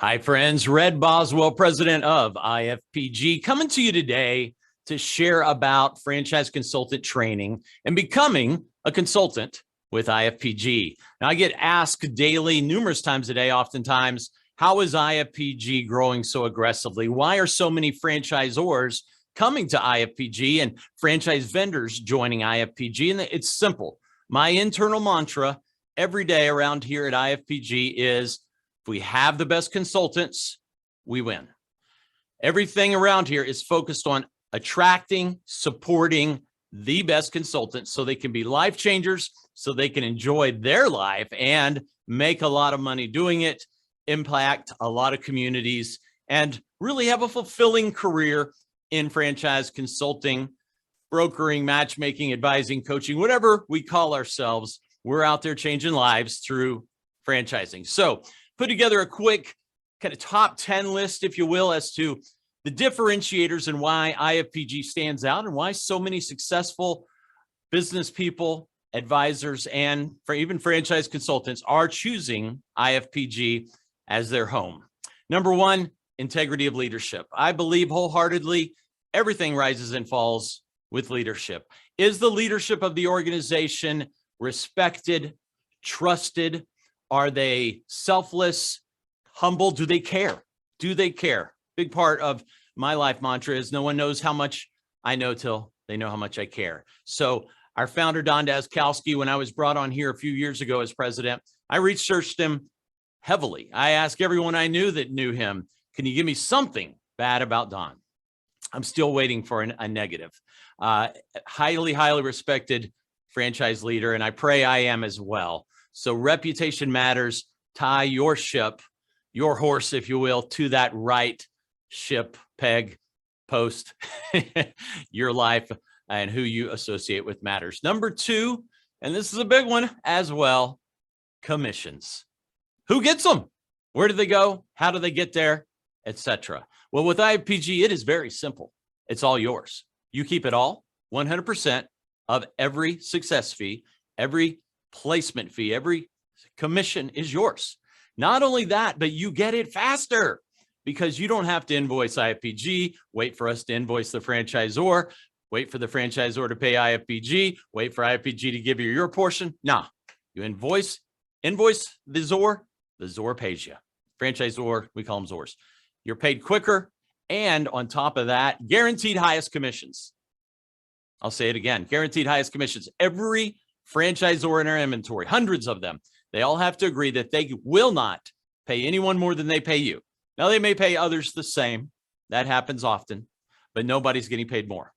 Hi, friends. Red Boswell, president of IFPG, coming to you today to share about franchise consultant training and becoming a consultant with IFPG. Now, I get asked daily, numerous times a day, oftentimes, how is IFPG growing so aggressively? Why are so many franchisors coming to IFPG and franchise vendors joining IFPG? And it's simple. My internal mantra every day around here at IFPG is, if we have the best consultants, we win. Everything around here is focused on attracting, supporting the best consultants so they can be life changers, so they can enjoy their life and make a lot of money doing it, impact a lot of communities, and really have a fulfilling career in franchise consulting, brokering, matchmaking, advising, coaching, whatever we call ourselves. We're out there changing lives through franchising. So put together a quick kind of top 10 list, if you will, as to the differentiators and why IFPG stands out and why so many successful business people, advisors, and even franchise consultants are choosing IFPG as their home. Number one, integrity of leadership. I believe wholeheartedly everything rises and falls with leadership. Is the leadership of the organization respected, trusted? Are they selfless, humble? Do they care? Do they care? Big part of my life mantra is no one knows how much I know till they know how much I care. So our founder, Don Daskowski, when I was brought on here a few years ago as president, I researched him heavily. I asked everyone I knew that knew him, can you give me something bad about Don? I'm still waiting for a negative. Highly, highly respected franchise leader, and I pray I am as well. So reputation matters. Tie your ship, your horse, if you will, to that right ship, peg, post. Your life and who you associate with matters. Number two, and this is a big one as well, commissions. Who gets them? Where do they go? How do they get there? Etc. Well, with IFPG, it is very simple. It's all yours. You keep it all, 100% of every success fee, every placement fee, every commission is yours. Not only that, but you get it faster because you don't have to invoice IFPG, wait for us to invoice the franchisor, wait for the franchisor to pay IFPG, wait for IFPG to give you your portion. Nah, you invoice the Zor pays you. Franchisor, we call them Zors. You're paid quicker, and on top of that, guaranteed highest commissions. I'll say it again, guaranteed highest commissions. Every franchisor in our inventory, hundreds of them, they all have to agree that they will not pay anyone more than they pay you. Now, they may pay others the same. That happens often, but nobody's getting paid more.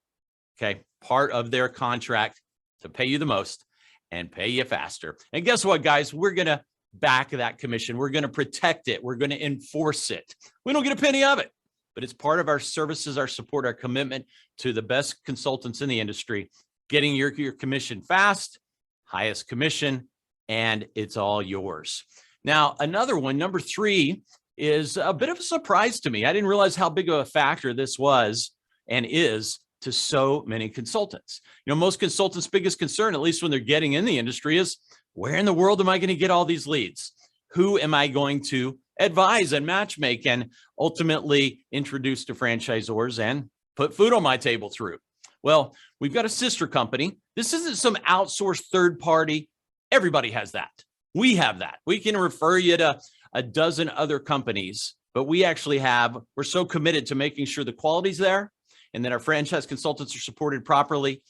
Okay. Part of their contract to pay you the most and pay you faster. And guess what, guys? We're going to back that commission. We're going to protect it. We're going to enforce it. We don't get a penny of it, but it's part of our services, our support, our commitment to the best consultants in the industry, getting your commission fast, highest commission, and it's all yours. Now, another one, number three, is a bit of a surprise to me. I didn't realize how big of a factor this was and is to so many consultants. You know, most consultants' biggest concern, at least when they're getting in the industry, is where in the world am I going to get all these leads? Who am I going to advise and matchmake and ultimately introduce to franchisors and put food on my table through? Well, we've got a sister company. This isn't some outsourced third party. Everybody has that. We have that. We can refer you to a dozen other companies, but we're so committed to making sure the quality's there and that our franchise consultants are supported properly.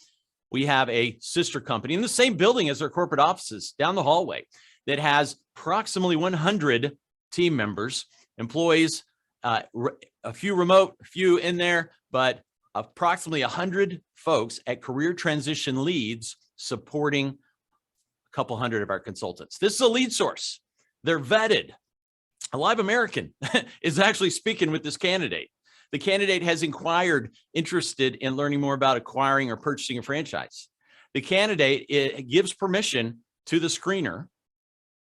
We have a sister company in the same building as our corporate offices down the hallway that has approximately 100 team members, employees, a few remote, a few in there, but approximately 100 folks at career transition leads supporting a couple hundred of our consultants. This is a lead source. They're vetted. A live American is actually speaking with this candidate. The candidate has interested in learning more about acquiring or purchasing a franchise. The candidate gives permission to the screener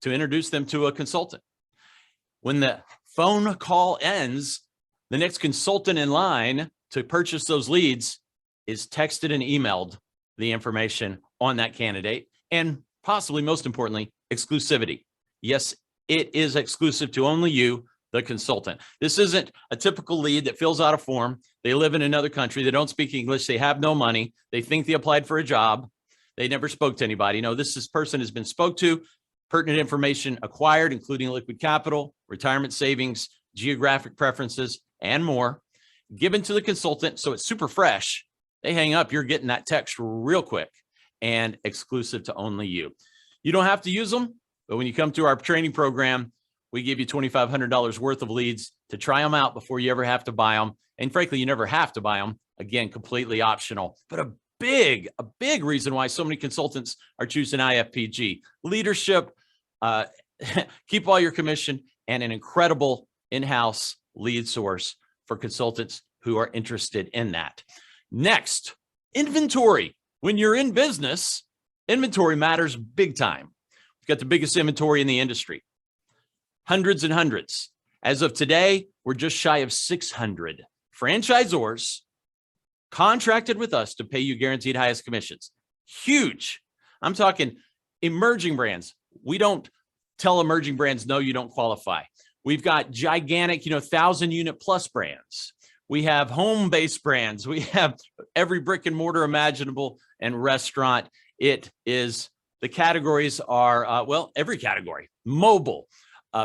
to introduce them to a consultant. When the phone call ends, the next consultant in line to purchase those leads is texted and emailed the information on that candidate, and possibly most importantly, exclusivity. Yes, it is exclusive to only you, the consultant. This isn't a typical lead that fills out a form. They live in another country. They don't speak English. They have no money. They think they applied for a job. They never spoke to anybody. No, this person has been spoke to, pertinent information acquired, including liquid capital, retirement savings, geographic preferences, and more, given to the consultant. So it's super fresh. They hang up, you're getting that text real quick and exclusive to only you. You don't have to use them, but when you come to our training program, we give you $2,500 worth of leads to try them out before you ever have to buy them. And frankly, you never have to buy them. Again, completely optional, but a big reason why so many consultants are choosing IFPG. Leadership, keep all your commission, and an incredible in-house lead source for consultants who are interested in that. Next, inventory. When you're in business, inventory matters big time. We've got the biggest inventory in the industry. Hundreds and hundreds. As of today, we're just shy of 600 franchisors contracted with us to pay you guaranteed highest commissions. Huge. I'm talking emerging brands. We don't tell emerging brands, no, you don't qualify. We've got gigantic, 1,000-unit plus brands. We have home-based brands. We have every brick and mortar imaginable and restaurant. The categories are, every category: mobile,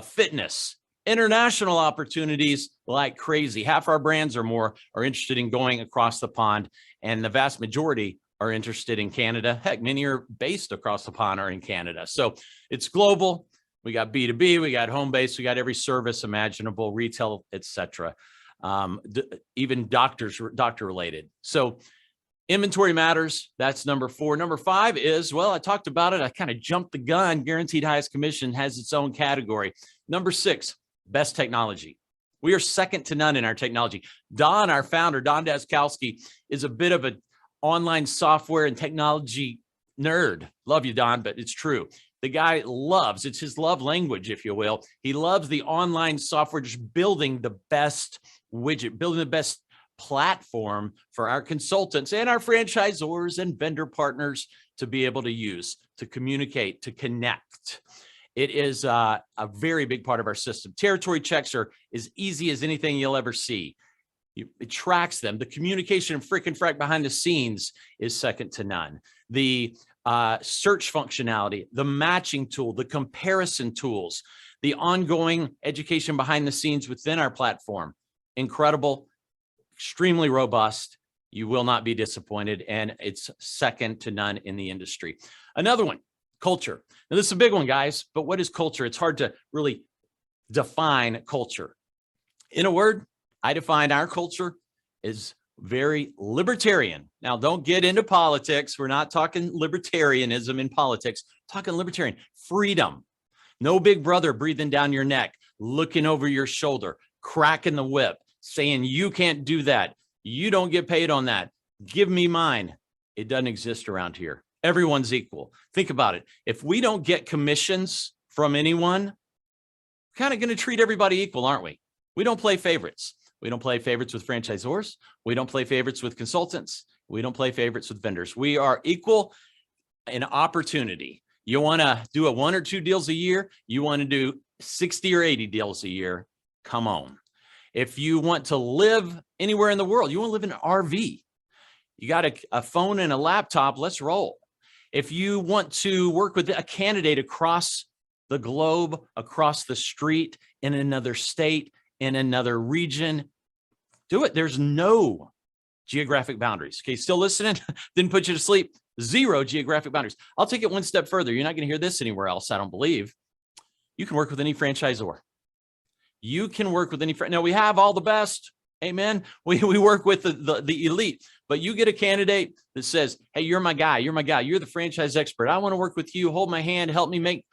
fitness, international opportunities like crazy. Half our brands or more are interested in going across the pond, and the vast majority are interested in Canada. Heck, many are based across the pond are in Canada. So it's global. We got B2B, we got home-based, we got every service imaginable, retail, etc. Even doctor related. So inventory matters. That's number 4. Number 5 is, I talked about it. I kind of jumped the gun. Guaranteed highest commission has its own category. Number 6, best technology. We are second to none in our technology. Don, our founder, Don Daskowski, is a bit of an online software and technology nerd. Love you, Don, but it's true. The guy loves, it's his love language, if you will. He loves the online software, just building the best widget, building the best platform for our consultants and our franchisors and vendor partners to be able to use, to communicate, to connect. It is a very big part of our system. Territory checks are as easy as anything you'll ever see. It tracks them. The communication and frack behind the scenes is second to none. The search functionality, the matching tool, the comparison tools, the ongoing education behind the scenes within our platform. Incredible, extremely robust. You will not be disappointed, and it's second to none in the industry. Another one, culture. Now, this is a big one, guys, but what is culture? It's hard to really define culture. In a word, I define our culture as very libertarian. Now, don't get into politics. We're not talking libertarianism in politics. We're talking libertarian freedom. No big brother breathing down your neck, looking over your shoulder, cracking the whip, saying you can't do that. You don't get paid on that. Give me mine. It doesn't exist around here. Everyone's equal. Think about it. If we don't get commissions from anyone, we're kind of going to treat everybody equal, aren't we? We don't play favorites. We don't play favorites with franchisors. We don't play favorites with consultants. We don't play favorites with vendors. We are equal in opportunity. You want to do 1 or 2 deals a year? You want to do 60 or 80 deals a year? Come on. If you want to live anywhere in the world, you want to live in an RV, you got a phone and a laptop, let's roll. If you want to work with a candidate across the globe, across the street, in another state, in another region, do it. There's no geographic boundaries. Okay, still listening? Didn't put you to sleep. 0 geographic boundaries. I'll take it one step further. You're not going to hear this anywhere else, I don't believe. You can work with any franchisor. You can work with any friend. Now, we have all the best. Amen. We work with the elite, but you get a candidate that says, hey, you're my guy. You're my guy. You're the franchise expert. I want to work with you. Hold my hand. Help me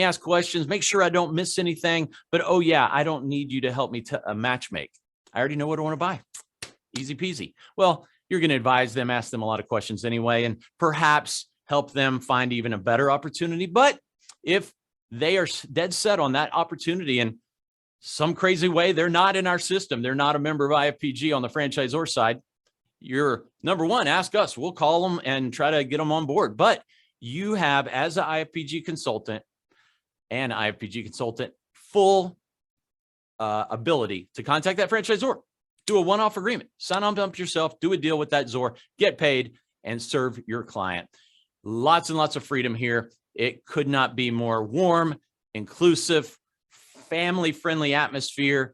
ask questions. Make sure I don't miss anything. But, oh, yeah, I don't need you to help me match make. I already know what I want to buy. Easy peasy. Well, you're going to advise them, ask them a lot of questions anyway, and perhaps help them find even a better opportunity. But if they are dead set on that opportunity and some crazy way, they're not in our system, they're not a member of IFPG on the franchisor side, you're number one, ask us. We'll call them and try to get them on board. But you have, as an IFPG consultant, full ability to contact that franchisor, do a one-off agreement, sign on up yourself, do a deal with that ZOR, get paid, and serve your client. Lots and lots of freedom here. It could not be more warm, inclusive, family-friendly atmosphere,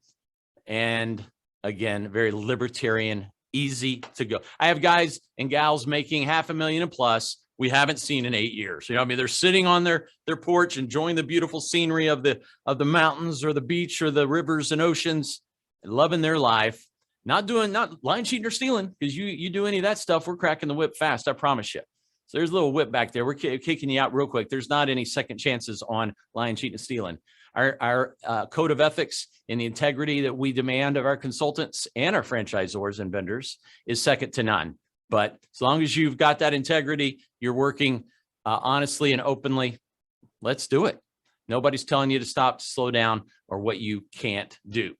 and again, very libertarian, easy to go. I have guys and gals making $500,000 and plus we haven't seen in 8 years. You know, I mean, they're sitting on their porch, enjoying the beautiful scenery of the mountains or the beach or the rivers and oceans, and loving their life, not lying, cheating, or stealing, because you do any of that stuff, we're cracking the whip fast, I promise you. So there's a little whip back there. We're kicking you out real quick. There's not any second chances on lying, cheating, and stealing. Our code of ethics and the integrity that we demand of our consultants and our franchisors and vendors is second to none. But as long as you've got that integrity, you're working honestly and openly, let's do it. Nobody's telling you to stop, to slow down, or what you can't do.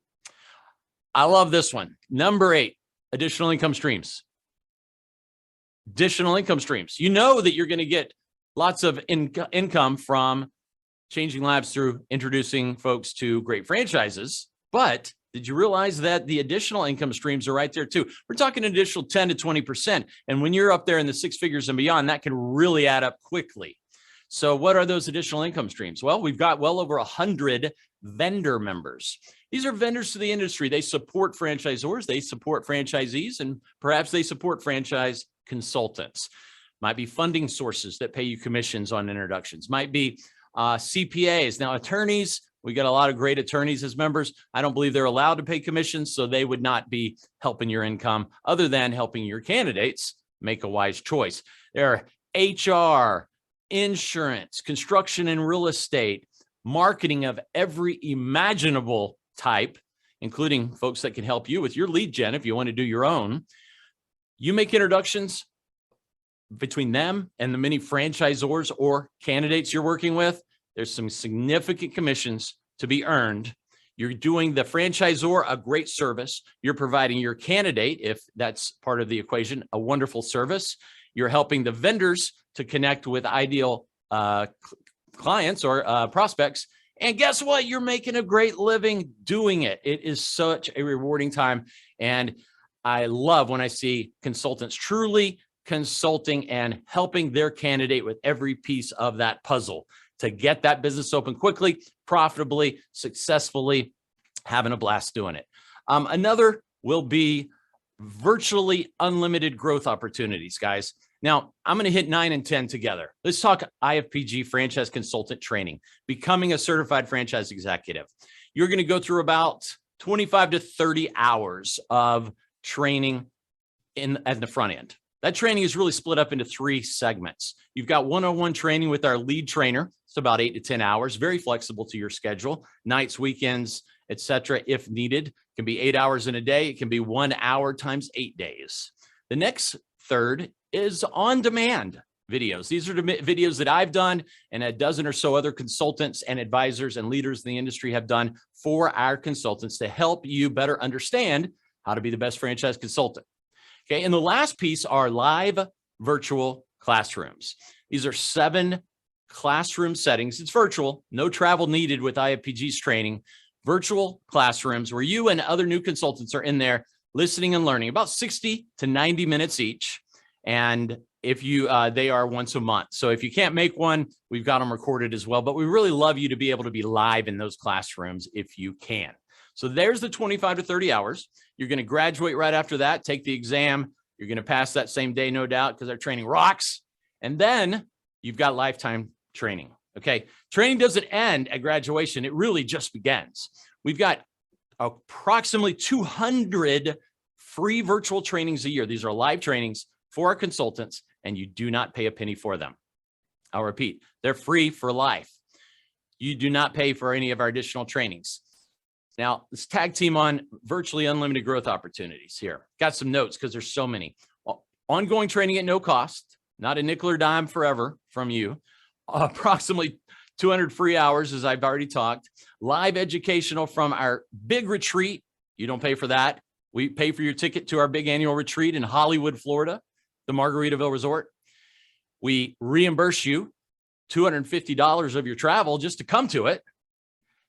I love this one. Number 8, additional income streams. Additional income streams. You know that you're going to get lots of income from changing lives through introducing folks to great franchises. But did you realize that the additional income streams are right there too? We're talking an additional 10 to 20%. And when you're up there in the 6 figures and beyond, that can really add up quickly. So what are those additional income streams? Well, we've got well over 100 vendor members. These are vendors to the industry. They support franchisors, they support franchisees, and perhaps they support franchise consultants. Might be funding sources that pay you commissions on introductions. Might be CPAs. Now, attorneys, we got a lot of great attorneys as members. I don't believe they're allowed to pay commissions, so they would not be helping your income other than helping your candidates make a wise choice. There are HR, insurance, construction and real estate, marketing of every imaginable type, including folks that can help you with your lead gen if you want to do your own. You make introductions between them and the many franchisors or candidates you're working with. There's some significant commissions to be earned. You're doing the franchisor a great service. You're providing your candidate, if that's part of the equation, a wonderful service. You're helping the vendors to connect with ideal clients or prospects. And guess what? You're making a great living doing it. It is such a rewarding time. And I love when I see consultants truly consulting and helping their candidate with every piece of that puzzle to get that business open quickly, profitably, successfully, having a blast doing it. Another will be virtually unlimited growth opportunities, guys. Now, I'm going to hit 9 and 10 together. Let's talk IFPG franchise consultant training, becoming a certified franchise executive. You're going to go through about 25 to 30 hours of training at the front end. That training is really split up into 3 segments. You've got one-on-one training with our lead trainer. It's about 8 to 10 hours, very flexible to your schedule, nights, weekends, etc. If needed. It can be 8 hours in a day. It can be 1 hour times 8 days. The next third is on-demand videos. These are the videos that I've done and a dozen or so other consultants and advisors and leaders in the industry have done for our consultants to help you better understand how to be the best franchise consultant. Okay, and the last piece are live virtual classrooms. These are 7 classroom settings. It's virtual, no travel needed with IFPG's training. Virtual classrooms where you and other new consultants are in there listening and learning, about 60 to 90 minutes each. And if you, they are once a month. So if you can't make one, we've got them recorded as well. But we really love you to be able to be live in those classrooms if you can. So there's the 25 to 30 hours. You're going to graduate right after that, take the exam. You're going to pass that same day, no doubt, because our training rocks. And then you've got lifetime training. Okay. Training doesn't end at graduation. It really just begins. We've got approximately 200 free virtual trainings a year. These are live trainings for our consultants, and you do not pay a penny for them. I'll repeat, they're free for life. You do not pay for any of our additional trainings. Now, let's tag team on virtually unlimited growth opportunities here. Got some notes because there's so many. Ongoing training at no cost, not a nickel or dime forever from you. Approximately 200 free hours, as I've already talked. Live educational from our big retreat. You don't pay for that. We pay for your ticket to our big annual retreat in Hollywood, Florida, the Margaritaville Resort. We reimburse you $250 of your travel just to come to it.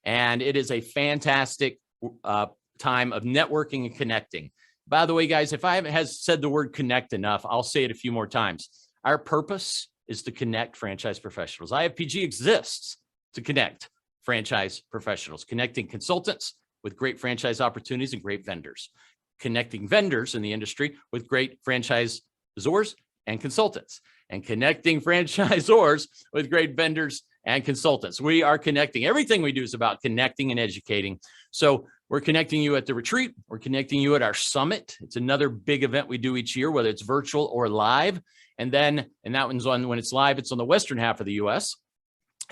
And it is a fantastic time of networking and connecting. By the way, guys, if I haven't said the word connect enough, I'll say it a few more times. Our purpose is to connect franchise professionals. IFPG exists to connect franchise professionals, connecting consultants with great franchise opportunities and great vendors, connecting vendors in the industry with great franchisors and consultants, and connecting franchisors with great vendors and consultants. We are connecting. Everything we do is about connecting and educating. So we're connecting you at the retreat. We're connecting you at our summit. It's another big event we do each year, whether it's virtual or live. And that one's on, when it's live, it's on the western half of the US.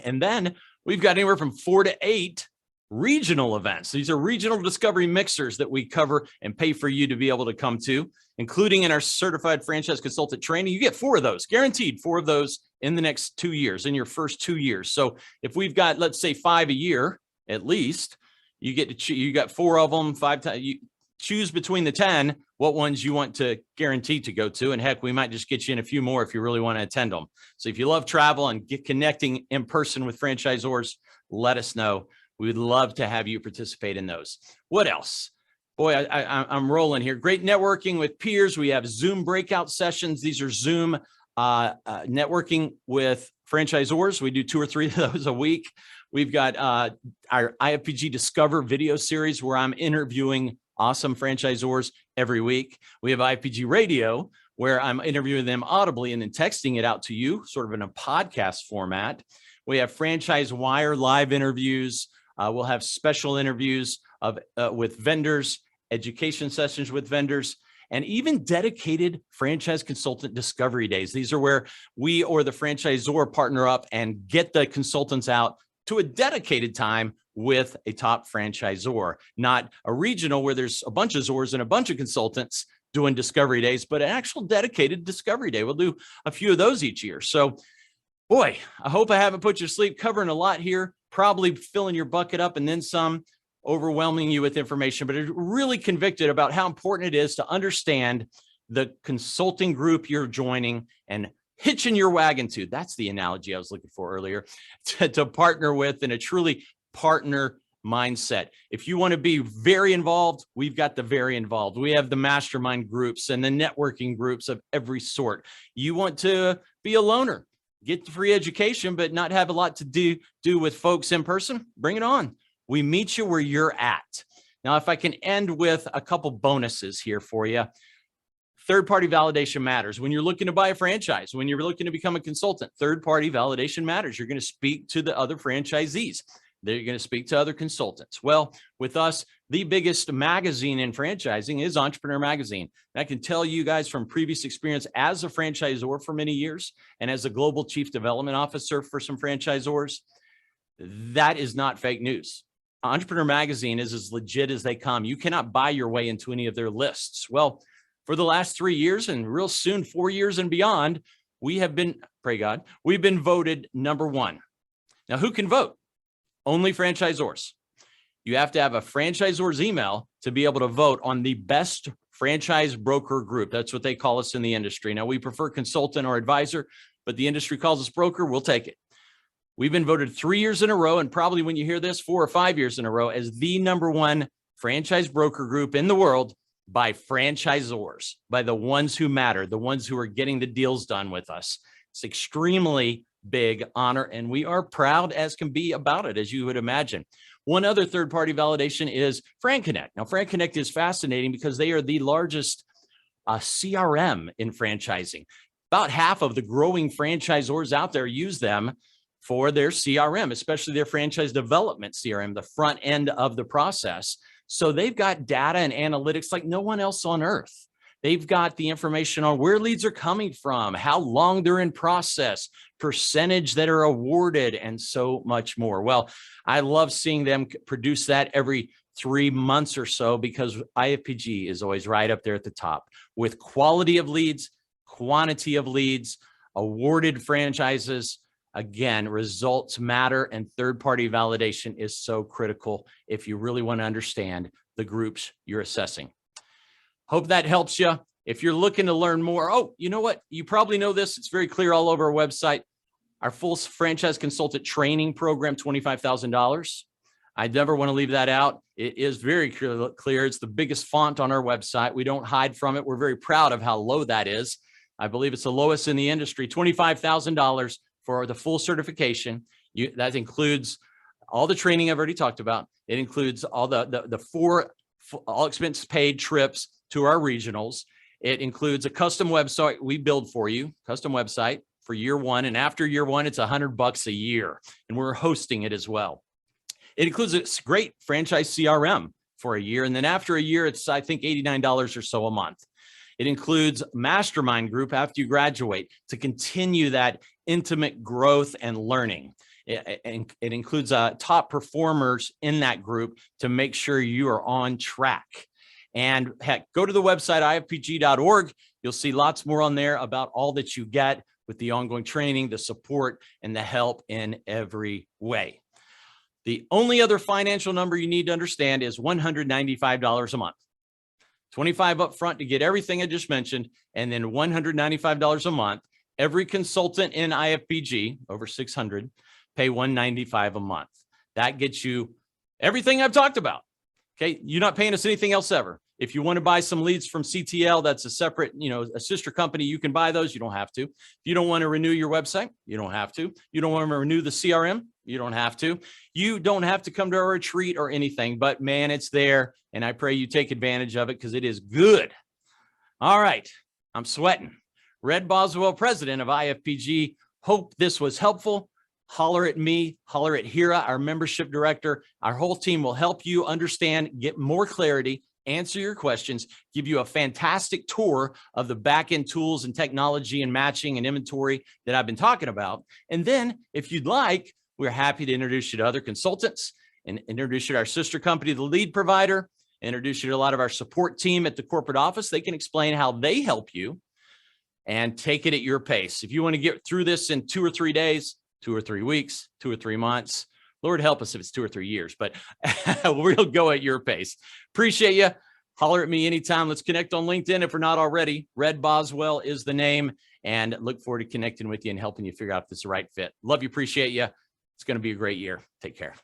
And then we've got anywhere from 4 to 8 regional events. These are regional discovery mixers that we cover and pay for you to be able to come to, including in our certified franchise consultant training. You get 4 of those, guaranteed 4 of those in the next 2 years, in your first 2 years. So if we've got, let's say 5 a year, at least, you get to you got 4 of them, 5 times. You choose between the 10, what ones you want to guarantee to go to. And heck, we might just get you in a few more if you really want to attend them. So if you love travel and get connecting in person with franchisors, let us know. We would love to have you participate in those. What else? Boy, I'm rolling here. Great networking with peers. We have Zoom breakout sessions. These are Zoom networking with franchisors. We do 2 or 3 of those a week. We've got our IFPG Discover video series where I'm interviewing awesome franchisors every week. We have IFPG Radio where I'm interviewing them audibly and then texting it out to you, sort of in a podcast format. We have Franchise Wire live interviews. We'll have special interviews with vendors, education sessions with vendors, and even dedicated franchise consultant discovery days. These are where we or the franchisor partner up and get the consultants out to a dedicated time with a top franchisor, not a regional where there's a bunch of Zors and a bunch of consultants doing discovery days, but an actual dedicated discovery day. We'll do a few of those each year. So, boy, I hope I haven't put you to sleep, covering a lot here, probably filling your bucket up and then some, overwhelming you with information, but I'm really convicted about how important it is to understand the consulting group you're joining and hitching your wagon to. That's the analogy I was looking for earlier, to partner with in a truly partner mindset. If you want to be very involved, we've got the very involved. We have the mastermind groups and the networking groups of every sort. You want to be a loner, get free education, but not have a lot to do with folks in person? Bring it on. We meet you where you're at. Now, if I can end with a couple bonuses here for you. Third-party validation matters. When you're looking to buy a franchise, when you're looking to become a consultant, third-party validation matters. You're going to speak to the other franchisees. They're going to speak to other consultants. Well, with us, the biggest magazine in franchising is Entrepreneur Magazine. And I can tell you guys from previous experience as a franchisor for many years and as a global chief development officer for some franchisors, that is not fake news. Entrepreneur Magazine is as legit as they come. You cannot buy your way into any of their lists. Well, for the last 3 years and real soon 4 years and beyond, we have been, pray God, we've been voted #1. Now, who can vote? Only franchisors. You have to have a franchisor's email to be able to vote on the best franchise broker group. That's what they call us in the industry. Now, we prefer consultant or advisor, but the industry calls us broker. We'll take it. We've been voted 3 years in a row, and probably when you hear this, 4 or 5 years in a row, as the #1 franchise broker group in the world by franchisors, by the ones who matter, the ones who are getting the deals done with us. It's extremely big honor, and we are proud as can be about it, as you would imagine. One other third-party validation is FranConnect. Now, FranConnect is fascinating because they are the largest CRM in franchising. About half of the growing franchisors out there use them for their CRM, especially their franchise development CRM, the front end of the process. So they've got data and analytics like no one else on earth. They've got the information on where leads are coming from, how long they're in process, percentage that are awarded, and so much more. Well, I love seeing them produce that every 3 months or so because IFPG is always right up there at the top with quality of leads, quantity of leads, awarded franchises. Again, results matter, and third-party validation is so critical if you really want to understand the groups you're assessing. Hope that helps you. If you're looking to learn more, oh, you know what? You probably know this. It's very clear all over our website. Our full franchise consultant training program, $25,000. I never want to leave that out. It is very clear. It's the biggest font on our website. We don't hide from it. We're very proud of how low that is. I believe it's the lowest in the industry, $25,000 for the full certification. That includes all the training I've already talked about. It includes all the four all expense paid trips to our regionals. It includes a custom website we build for you, custom website for year one. And after year one, it's $100 a year. And we're hosting it as well. It includes a great franchise CRM for a year. And then after a year, it's, I think, $89 or so a month. It includes mastermind group after you graduate to continue that intimate growth and learning. It includes top performers in that group to make sure you are on track. And heck, go to the website, ifpg.org. You'll see lots more on there about all that you get with the ongoing training, the support, and the help in every way. The only other financial number you need to understand is $195 a month. $25 up front to get everything I just mentioned, and then $195 a month. Every consultant in IFPG, over 600, pay $195 a month. That gets you everything I've talked about. Okay, you're not paying us anything else ever. If you want to buy some leads from CTL, that's a separate, a sister company. You can buy those. You don't have to. If you don't want to renew your website, you don't have to. You don't want to renew the CRM, you don't have to. You don't have to come to a retreat or anything, but man, it's there. And I pray you take advantage of it because it is good. All right, I'm sweating. Red Boswell, president of IFPG. Hope this was helpful. Holler at me, holler at Hira, our membership director. Our whole team will help you understand, get more clarity, answer your questions, give you a fantastic tour of the back-end tools and technology and matching and inventory that I've been talking about. And then if you'd like, we're happy to introduce you to other consultants and introduce you to our sister company, the lead provider, introduce you to a lot of our support team at the corporate office. They can explain how they help you and take it at your pace. If you want to get through this in 2 or 3 days, 2 or 3 weeks, 2 or 3 months, Lord help us if it's 2 or 3 years, but we'll go at your pace. Appreciate you. Holler at me anytime. Let's connect on LinkedIn if we're not already. Red Boswell is the name, and look forward to connecting with you and helping you figure out if it's the right fit. Love you. Appreciate you. It's going to be a great year. Take care.